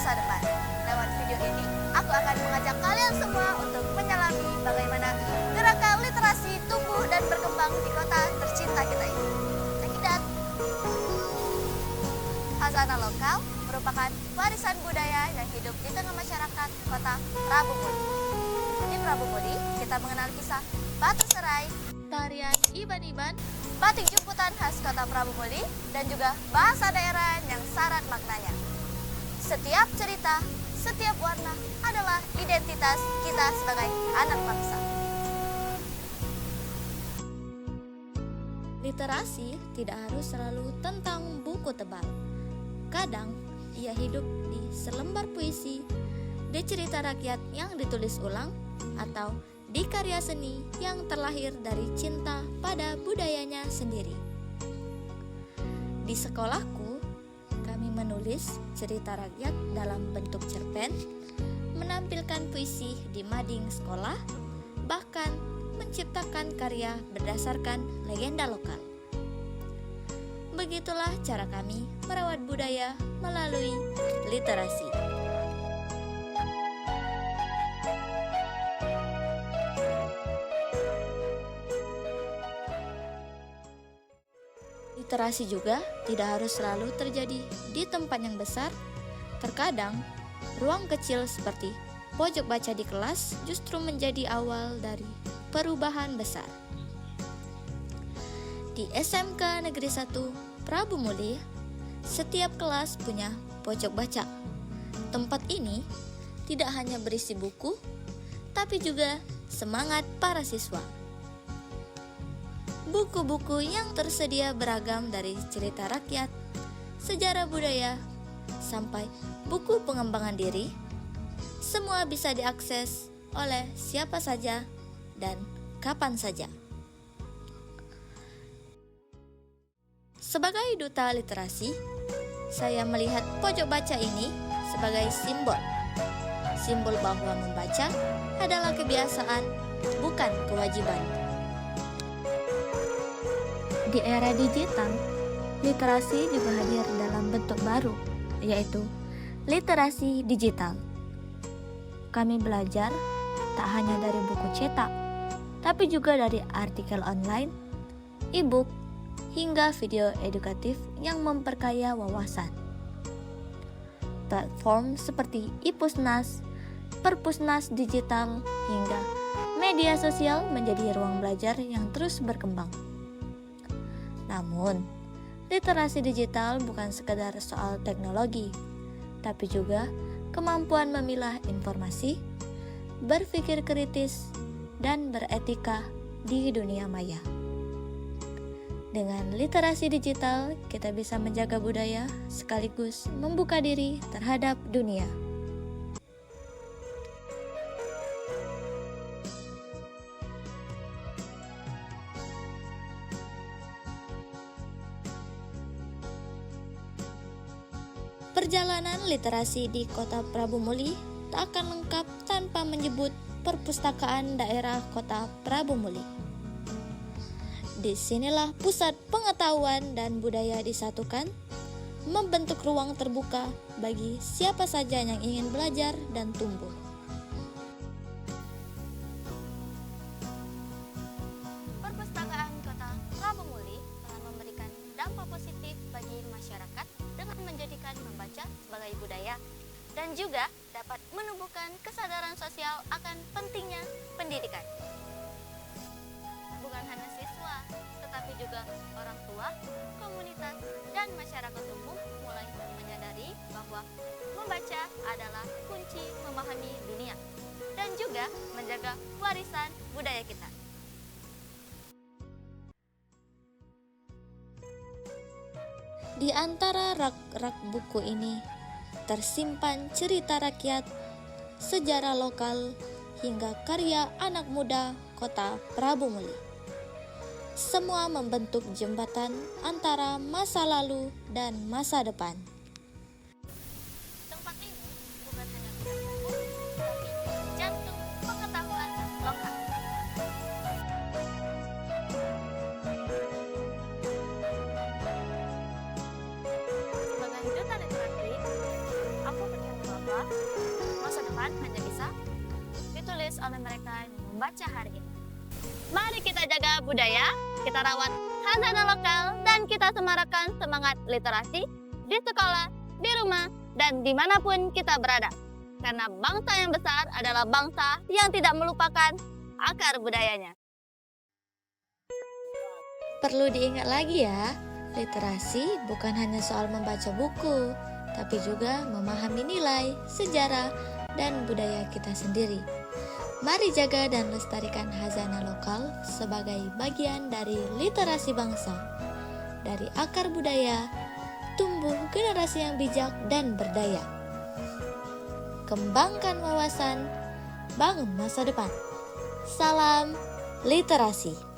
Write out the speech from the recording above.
masa depan. Lewat video ini, aku akan mengajak kalian semua untuk menyelami bagaimana gerakan literasi tumbuh dan berkembang di kota tercinta kita ini. Check it out. Khazanah lokal merupakan warisan budaya yang hidup di tengah masyarakat kota Prabu Muli. Di Prabu Muli, kita mengenal kisah Batu Serai, tarian Iban-Iban, batik jemputan khas kota Prabu Muli, dan juga bahasa daerah yang syarat maknanya. Setiap cerita, setiap warna adalah identitas kita sebagai anak bangsa. Literasi tidak harus selalu tentang buku tebal. Kadang, ia hidup di selembar puisi, di cerita rakyat yang ditulis ulang, atau di karya seni yang terlahir dari cinta pada budayanya sendiri. Di sekolahku, kami menulis cerita rakyat dalam bentuk cerpen, menampilkan puisi di mading sekolah, bahkan menciptakan karya berdasarkan legenda lokal. Begitulah cara kami merawat budaya melalui literasi. Literasi juga tidak harus selalu terjadi di tempat yang besar. Terkadang, ruang kecil seperti pojok baca di kelas justru menjadi awal dari perubahan besar. Di SMK Negeri 1 Prabu Muli, setiap kelas punya pojok baca. Tempat ini tidak hanya berisi buku, tapi juga semangat para siswa. Buku-buku yang tersedia beragam dari cerita rakyat, sejarah budaya, sampai buku pengembangan diri, semua bisa diakses oleh siapa saja dan kapan saja. Sebagai duta literasi, saya melihat pojok baca ini sebagai simbol bahwa membaca adalah kebiasaan, bukan kewajiban. Di era digital, literasi juga hadir dalam bentuk baru, yaitu literasi digital. Kami belajar tak hanya dari buku cetak, tapi juga dari artikel online, e-book, hingga video edukatif yang memperkaya wawasan. Platform seperti iPusnas, Perpusnas digital, hingga media sosial menjadi ruang belajar yang terus berkembang. Namun, literasi digital bukan sekedar soal teknologi, tapi juga kemampuan memilah informasi, berpikir kritis, dan beretika di dunia maya. Dengan literasi digital, kita bisa menjaga budaya sekaligus membuka diri terhadap dunia. Perjalanan literasi di Kota Prabu Muli tak akan lengkap tanpa menyebut perpustakaan daerah Kota Prabu Muli. Disinilah pusat pengetahuan dan budaya disatukan, membentuk ruang terbuka bagi siapa saja yang ingin belajar dan tumbuh. Perpustakaan Kota Prabu Muli telah memberikan dampak positif bagi masyarakat dengan menjadikan membaca sebagai budaya dan juga dapat menumbuhkan kesadaran sosial akan pentingnya pendidikan. Bukan hanya siswa, tetapi juga orang tua, komunitas, dan masyarakat umum mulai menyadari bahwa membaca adalah kunci memahami dunia dan juga menjaga warisan budaya kita. Di antara rak-rak buku ini tersimpan cerita rakyat, sejarah lokal, hingga karya anak muda Kota Prabu Muli. Semua membentuk jembatan antara masa lalu dan masa depan. Tempat ini bukan hanya buku, tapi jantung pengetahuan lokal. Sebagai duta literasi, aku percaya bahwa hanya bisa ditulis oleh mereka yang membaca hari ini. Mari kita jaga budaya, kita rawat khazanah lokal, dan kita semarakkan semangat literasi di sekolah, di rumah, dan dimanapun kita berada. Karena bangsa yang besar adalah bangsa yang tidak melupakan akar budayanya. Perlu diingat lagi ya, literasi bukan hanya soal membaca buku, tapi juga memahami nilai, sejarah, dan budaya kita sendiri. Mari jaga dan lestarikan khazanah lokal sebagai bagian dari literasi bangsa. Dari akar budaya, tumbuh generasi yang bijak dan berdaya. Kembangkan wawasan, bangun masa depan. Salam literasi.